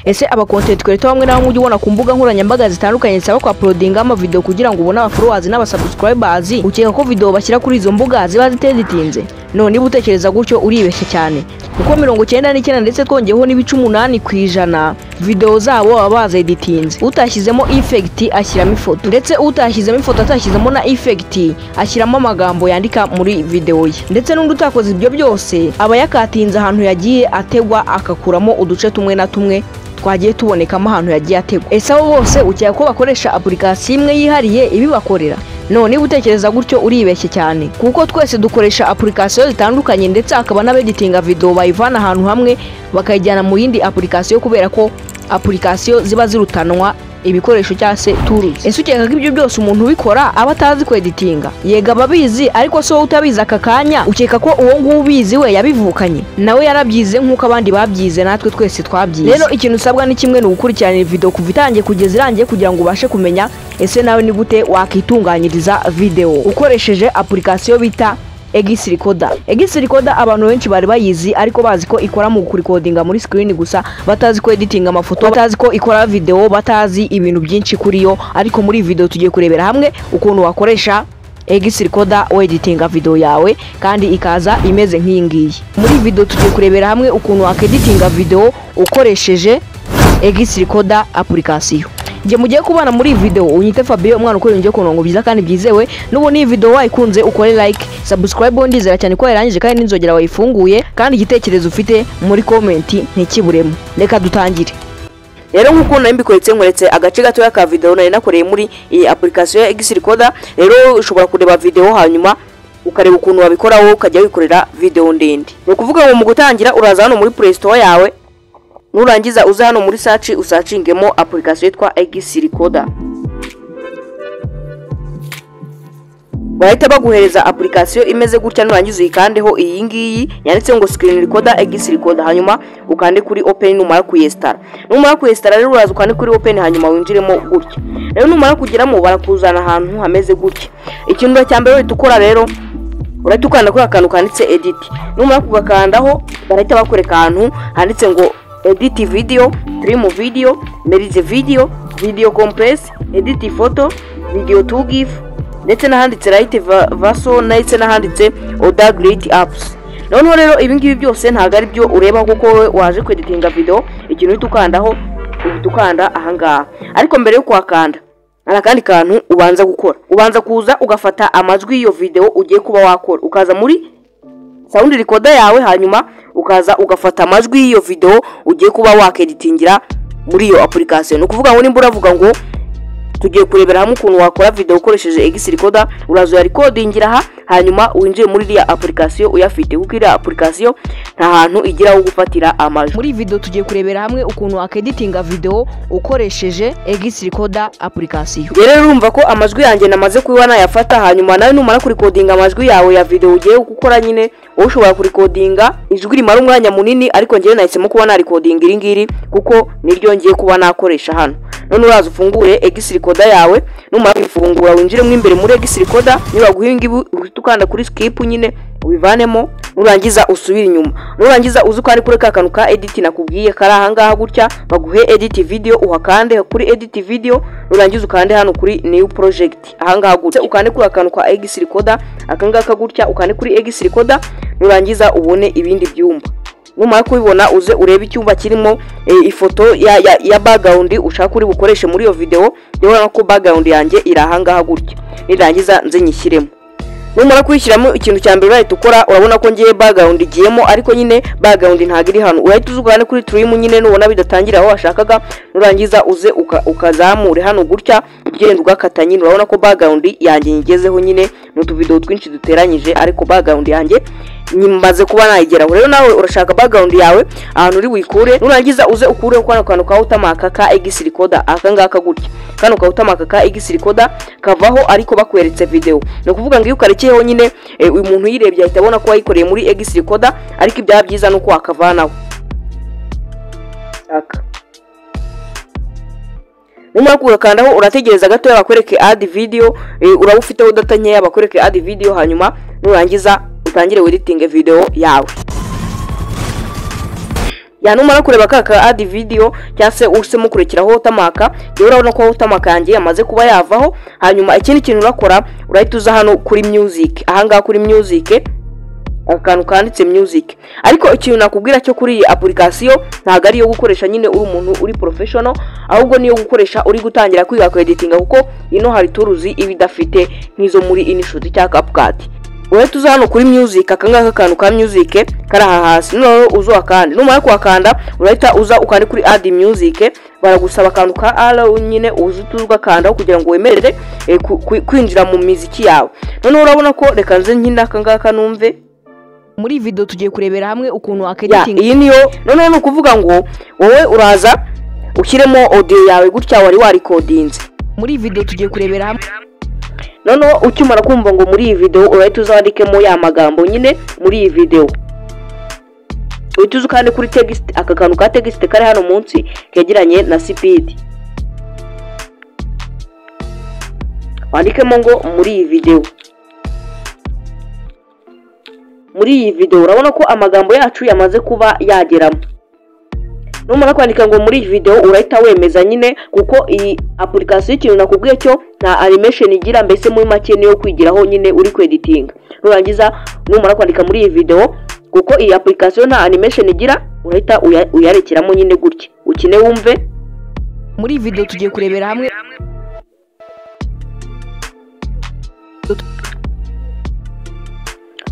Ese aba content creator bamwe na bamwe ujye ubona ku mbuga nkoranyambaga zitandukanye zisaba kwa uploading ama video kugira ngo ubone abafollowers n'abasubscribers, ukeka ko video bashyira kuri izo mbuga ziba ziteditinze? No, niba utekereza gutyo uribeshye cyane, kuko 99 ndetse twongeyeho n'ibice 8% video zabo baba bazeditinze. Utashyizemo effect ashyiramo ifoto, ndetse utashyizemo ifoto atashyizemo na effect ashyiramo amagambo yandika muri video ye, ndetse n'undi utakoze ibyo byose aba yakatinze ahantu yagiye ategwa akakuramo uduce tumwe na tumwe twagiye tubonekamo ahantu yagiye ategwa. Ese abo bose ukeka ko bakoresha application imwe yihariye ibibakorera? No, niba utekereza gutyo uribeshye cyane, kuko twese dukoresha application zitandukanye, ndetse akaba n'abeditinga video bayivana ahantu hamwe bakayijyana mu yindi application kubera ko application ziba zirutanwa ibikoresho cyase tools. Ese ukeka ko ibyo byose umuntu ubikora aba atazi ko editinga? Yega babizi, ariko so utabizi akakanya ukeka ko uwo nguwo ubizi we yabivukanye, nawe yarabyize nk'uko abandi babyize, natwe twese twabyize. Rero ikintu usabwa ni kimwe, ni ugukurikirana video kuva itangiye kugeza irangiye kugira ngo ubashe kumenya ese nawe ni gute wakitunganyiriza video ukoresheje application bita Egis Recorder. Egis Recorder abantu benshi bari bayizi, ariko bazi ko ikora mu recordinga muri screen gusa, batazi ko editing amafoto, batazi ko ikora video, batazi ibintu byinshi kuri yo. Ariko muri video tugiye kurebera hamwe ukuntu wakoresha Egis Recorder editinga video yawe kandi ikaza imeze nk'iyingiyi. Muri video tugiye kurebera hamwe ukuntu wakeditinga video ukoresheje Egis Recorder application. Nje mugiye kubana muri video, unyite Fabio, umwana ukora ngiye kunongo byiza kandi byizewe. Nubu ni video wayikunze ukore like, subscribe, ndizera cyane ko yarangije kandi n'inzogera wayifunguye, kandi igitekerezo ufite muri comment ntikiburemo. Reka dutangire. Rero nkuko nambikweretse nkweretse agace gato ka video nari nakoreye muri iyi application ya Egis Recorder. Rero ushobora kureba video hanyuma ukareba ukuntu wabikoraho ukajya wikorera video ndende. Ni kuvuga ngo mu gutangira uraza hano muri Play Store yawe, nurangiza uza hano muri search usachingemo application yitwa Egis Recorder. Bahita baguhereza application imeze gutya, nurangiza uyikandeho iyi ngiyi yanditse ngo Screen Recorder Egis Recorder, hanyuma ukande kuri open. Numara kuyinstall, rero uraza ukande kuri open hanyuma winjiremo gutya. Rero numara kugeramo barakuzana ahantu hameze gutya. Ikintu cya mbere ukora rero urahita ukanda kuri akantu kanditse edit. Numara kugakandaho barahita bakwereka ahantu handitse ngo edit video, trim video, merge video, video compress, edit photo, video to gif, ndetse nahanditse right version, ndetse nahanditse other great apps. Noneho rero ibi ngibi byose ntago ari byo ureba kuko waje kweditinga video. Ikintu utukandaho utukanda ahangaha, ariko mbere yo kwakanda arakandi kantu ubanza gukora. Ubanza kuza ugafata amajwi iyo video ugiye kuba wakora, ukaza muri sound recorder yawe, hanyuma ukaza ugafata amajwi iyo video ugiye kuba wakeditingira muri iyo application. No kuvuga ngo nimba uravuga ngo tugiye kurebera hamwe ukuntu wakora video ukoresheje Egis Recorder, urazo ya recordingira aha hanyuma winjiye muri iriya application uyafite, kuko iriya application nta hantu igira ho gufatira amajwi. Muri video tugiye kurebera hamwe ukuntu wakeditinga video ukoresheje Egis Recorder application. Rero urumva ko amajwi yanjye namaze kubona yafata, hanyuma nawe numara kurecordinga amajwi yawe ya video ugiye gukora nyine ushobora kurecordinga ijwi rimara umwanya munini, ariko ngiye nahisemo kuba na recording iri ngiri kuko niryo ngiye kuba nakoresha hano. None uraza ufungure Egis Recorder yawe, numara kuyifungura winjire mu imbere muri Egis Recorder, niba guhinga ukanda kuri skip nyine ubivanemo, nurangiza usubira inyuma. Nurangiza uzi ko ari kuri kakantu ka edit nakubwiye kari ahangaha gutya, baguhe edit video, uhakande kuri edit video, nurangiza ukande hano kuri new project ahangaha gutya, ukande kuri akantu ka Egis Recorder akangaka gutya, ukande kuri Egis Recorder, nurangiza ubone ibindi byumba. Numara kubibona uze urebe icyumba kirimo ifoto ya background ushaka kuri bukoreshe muri iyo video. Rero ko background yanjye irahangaha gutya, nirangiza nze nyishyiremo. Numara kwishyiramo ikintu cya mbere urahita ukora, urabona ko ngiye background igiyemo, ariko nyine background ntago iri hano. Urahita uzugane kuri trim nyine, nubona bidatangira aho washakaga, nurangiza uze ukazamure hano gutya, ugenda ugakata nyine. Urabona ko background yanjye nyigezeho nyine, n'utu video twinshi duteranyije, ariko background yanjye nyimbaze kuba nayigeraho. Rero nawe urashaka background yawe ahantu uri wikure, nurangiza uze ukure uko kantu ka utamaka ka Egis Recorder akangaka gutya. Kano ka utamaka ka Egis Recorder kavaho ariko bakweretse video. No kuvuga ngo iyo ukarekeyeho nyine uyu muntu yirebye ahita abona ko wayikoreye muri Egis Recorder, ariko ibya byiza nuko wakavanaho. Numara kugakandaho urategereza gato bakwereke add video, uraba ufiteho data nkeya bakwereke add video, hanyuma nurangiza utangire editing video yawe. numara kureba ka add video cyase usemo kurekeraho watermark yo urabona ko watermark yanjye yamaze kuba yavaho. Hanyuma ikindi kintu urakora urahita uza hano kuri music, ahangaha kuri music akantu kanditse music. Ariko ikintu nakubwira cyo kuri iyi application ntago ari yo gukoresha nyine uri umuntu uri professional, ahubwo niyo gukoresha uri gutangira kwiga editing, kuko ino hari tools ibidafite nk'izo muri InShot cyangwa CapCut. Urahita uza hano kuri music, akangaka akantu ka music kari aha hasi, noneho uzo akandi. Numara kwakanda urahita uza ukandi kuri add music, baragusaba akantu ka R nyine uzutuzwa kanda kugira ngo wemerere kwinjira mu muziki yawe. Noneho urabona ko reka nze nkina akangaka numve. Muri video tugiye kurebera hamwe ukuntu editing. Iyi niyo noneho no kuvuga ngo wowe uraza ushyiremo audio yawe gutya wari recordinze. Muri video tugiye kurebera hamwe. Noneho ukimara kumva ngo muri iyi video urahita uzandikemo ya magambo nyine muri iyi video. Uhita kandi kuri text, aka kantu ka text kari hano munsi kegeranye na speed. Wandikemo ngo muri iyi video. Muri iyi video urabona ko amagambo yacu yamaze kuba yageramo. Numara kwandika ngo muri iyi video urahita wemeza nyine, kuko iyi application ikintu nakubwiye cyo nta animation igira, mbese muri make niyo kwigiraho nyine uri editing. Nurangiza numara kwandika muri iyi video, kuko iyi application nta animation igira, urahita uyarekeramo nyine gutya ukine wumve. Muri video tugiye kurebera hamwe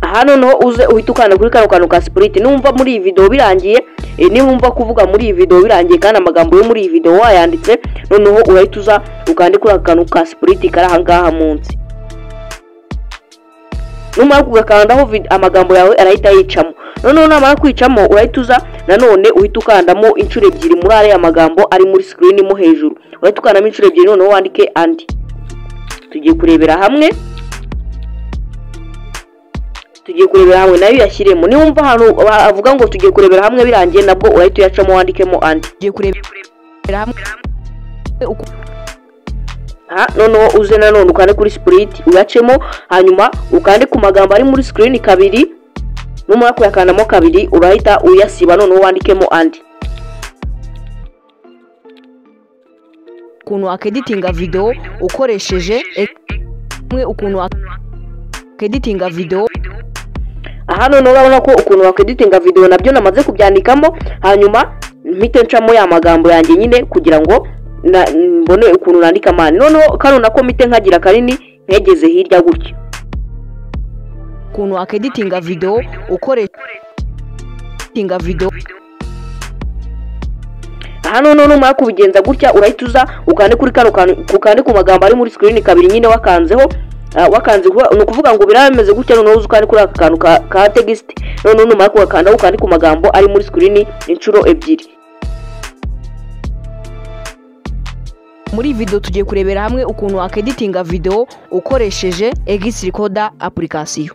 hano no uze uhita ukanda kuri kano kantu ka split. Numva muri iyi video birangiye, nimba kuvuga muri iyi video birangiye kandi amagambo yo muri iyi video wayanditse, noneho urahita uza ukandi kuri akantu ka split kari ahangaha munsi. Numara kugakandaho amagambo yawe arahita yicamo. Noneho namara kwicamo urahita uza nanone uhita ukandamo inshuro ebyiri muri aya magambo ari muri screen mo hejuru. Urahita ukandamo inshuro ebyiri noneho wandike andi. Tugiye kurebera hamwe. Tugiye kurebera hamwe nayo yashyiremo. Niwumva hano avuga ngo tugiye kurebera hamwe birangiye, nabwo urahita uyacamo wandikemo andi. Tugiye kurebera hamwe. Noneho uze nanone ukande kuri split uyacemo, hanyuma ukande ku magambo ari muri screen kabiri. Numara kuyakandamo kabiri urahita uyasiba, noneho wandikemo andi. Ukuntu editing video ukoresheje ukuntu editing video. Noneho urabona ko ukuntu editing video nabyo namaze kubyandikamo, hanyuma mpite ncamo ya magambo yanjye nyine kugira ngo mbone ukuntu nandika mani. Noneho kano nako mite nkagira kanini nkegeze hirya gutya. Ukuntu editing video ukoresheje video. Noneho numara kubigenza gutya urahita uza ukande kuri kano ukande ku magambo ari muri screen kabiri nyine wakanzeho. Wakanze no kuvuga ngo birameze gutya, noneho uzukane kuri aka kantu ka text. Noneho numara kugakanda ukandi ku magambo ari muri screen inshuro ebyiri. Muri video tugiye kurebera hamwe ukuntu editing video ukoresheje Xrecorder application.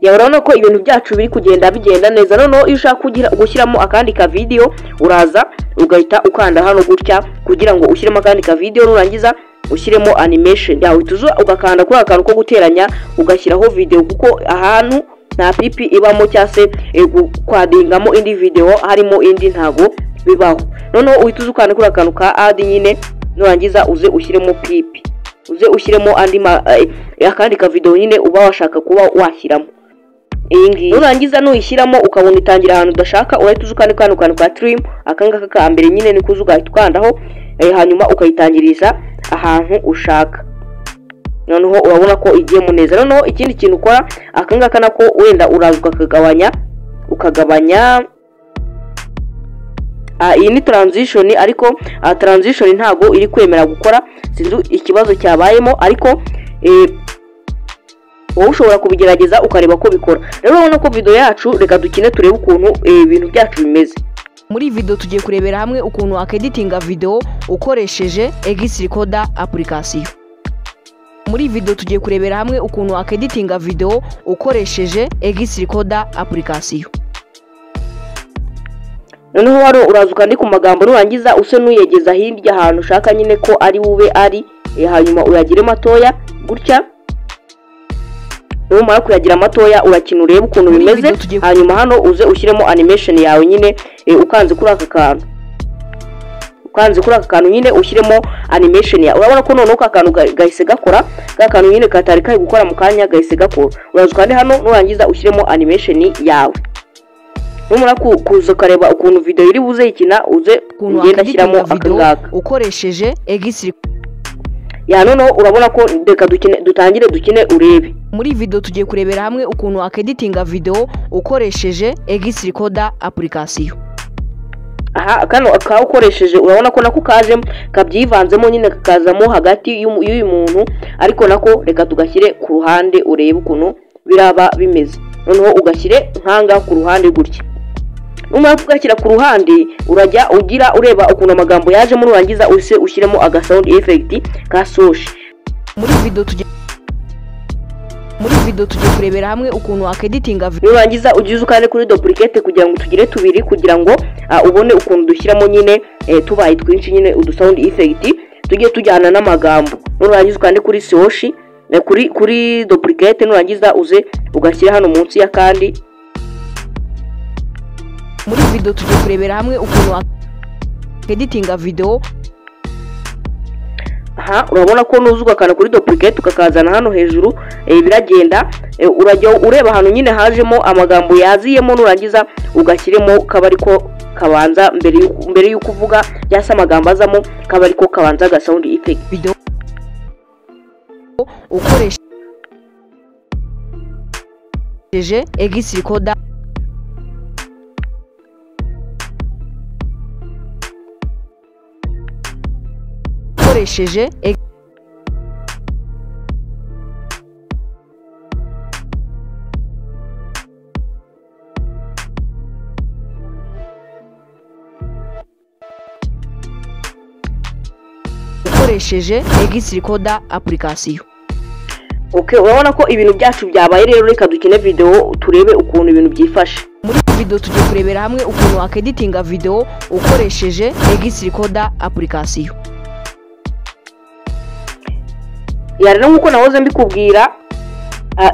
Urabona ko ibintu byacu biri kugenda bigenda neza. Noneho iyo ushaka gushyiramo akandi ka video uraza ugahita ukanda hano gutya kugira ngo ushyiremo akandi ka video, nurangiza ushyiremo animation yawe. Tuzo ugakanda kuri akantu ko guteranya ugashyiraho video, kuko ahantu nta pipi ibamo cyase kwadingamo indi video harimo indi ntago bibaho. Noneho uhita ukanda kuri akantu ka add nyine, nurangiza uze ushyiremo pipi, uze ushyiremo andi akandi ka video nyine uba washaka kuba washyiramo. Nurangiza nuyishyiramo ukabona itangira ahantu udashaka, urahita ukanda kano kantu ka trim, akangaka ka mbere nyine niko ugahita ukandaho, hanyuma ukayitangiriza ahantu ushaka. Noneho urabona ko igiye mu neza. Noneho ikindi kintu ukora akangaka nako wenda uraza ukagabanya iyi ni transition, ariko transition ntago iri kwemera gukora, sinzi ikibazo cyabayemo, ariko wowe ushobora kubigerageza ukareba ko bikora. Rero urabona ko video yacu reka dukine turebe ukuntu ibintu byacu bimeze. Muri video tugiye kurebera hamwe ukuntu editing video ukoresheje Xrecorder application. Muri video tugiye kurebera hamwe ukuntu editing video ukoresheje Xrecorder application. Noneho waro uraza ukandi ku magambo, nurangiza use nuyegeza hirya ahantu ushaka nyine ko ari bube ari, hanyuma uyagire matoya gutya. numara kuyagira matoya urakina urebe ukuntu bimeze, hanyuma hano uze ushyiremo animation yawe nyine ukanze kuri aka kantu, nyine ushyiremo animation yawe. Urabona ko noneho ka kantu gahise gakora, ka kantu nyine katari kari gukora mu kanya gahise gakora. Uraza kandi hano nurangiza ushyiremo animation yawe, numara kuza kareba ukuntu video iri buze ikina, uze ugenda shyiramo akangaka ukoresheje X ya noneho urabona ko reka dutangire dukine urebe. Muri video tugiye kurebera hamwe ukuntu wakeditinga video ukoresheje X Recorder application. Aha kano ukoresheje urabona ko nako kaje kabyivanzemo nyine kakazamo hagati y'uyu muntu, ariko nako reka tugashyire ku ruhande urebe ukuntu biraba bimeze. Noneho ugashyire nkanga ku ruhande gutya, numara kugashyira ku ruhande urajya ugira ureba ukuntu amagambo yaje muri urangiza use ushyiremo aga sound effect ka soshi. Muri video tugiye kurebera hamwe ukuntu wakeditinga video, urangiza ugize ukane kuri duplicate kugira ngo tugire tubiri, kugira ngo ubone ukuntu dushyiramo nyine tubaye twinshi nyine udu sound effect tugiye tujyana n'amagambo. Nurangiza ukane kuri soshi kuri duplicate, nurangiza uze ugashyira hano munsi ya kandi. Muri video tugiye kurebera hamwe ukuntu wakeditinga video. Aha urabona ko nuzuga kana kuri duplicate ukakazana hano hejuru, biragenda urajya ureba hano nyine hajemo amagambo yaziyemo, nurangiza ugashyiremo kabari ko kabanza mbere y'uko uvuga cyase amagambo azamo, kabari ko kabanza ga sound effect video ukoresheje X Recorder ukoresheje X Recorder application. Okay, urabona ko ibintu byacu byabaye rero, reka dukine video turebe ukuntu ibintu byifashe. Muri video tugiye kurebera hamwe ukuntu wakeditinga video ukoresheje X Recorder application. Rero nkuko nahoze mbikubwira,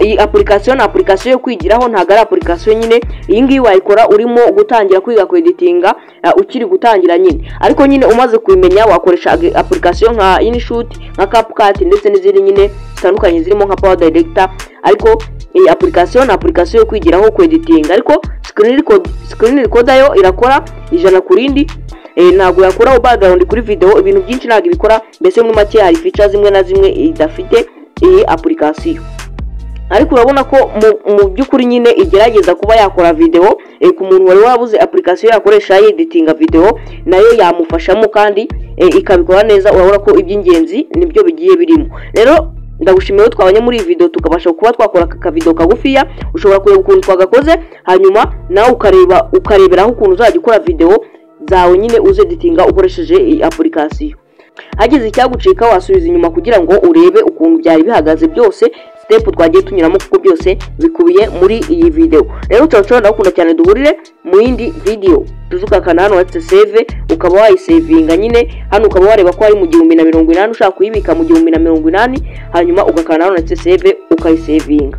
iyi application ni application yo kwigiraho, ntago ari application nyine iyi ngiyi wayikora urimo gutangira kwiga kweditinga, ukiri gutangira nyine, ariko nyine umaze kubimenya wakoresha application nka InShoot, nka CapCut ndetse n'izindi nyine zitandukanye zirimo nka Power Director. Ariko iyi application ni application yo kwigiraho kweditinga, ariko screen recorder yo irakora ijana ku rindi, ntago yakora background kuri video, ibintu byinshi ntago ibikora. Mbese muri make hari features zimwe na zimwe idafite iyi application, ariko urabona ko mu by'ukuri nyine igerageza kuba yakora video ku muntu wari wabuze application yakoresha editinga video, nayo yamufashamo kandi ikabikora neza. Urabona ko iby'ingenzi nibyo bigiye birimo. Rero ndagushimiye ko twabanye muri video tukabasha kuba twakora aka video kagufiya. Ushobora kureba ukuntu twagakoze, hanyuma nawe ukareberaho ukuntu uzajya ukora video zawe nyine uze editinga ukoresheje iyi application. Hagize icyagucika wasubiza inyuma kugira ngo urebe ukuntu byari bihagaze byose, step twagiye tunyuramo, kuko byose bikubiye muri iyi video. Rero turashobora ndakunda cyane, duhurire mu yindi video. Tuzuka kana hano what's save, ukaba wayisavinga nyine hano, ukaba wareba ko ari mu 1080 ushaka kuyibika mu 1080, hanyuma ugakana hano what's save ukayisavinga.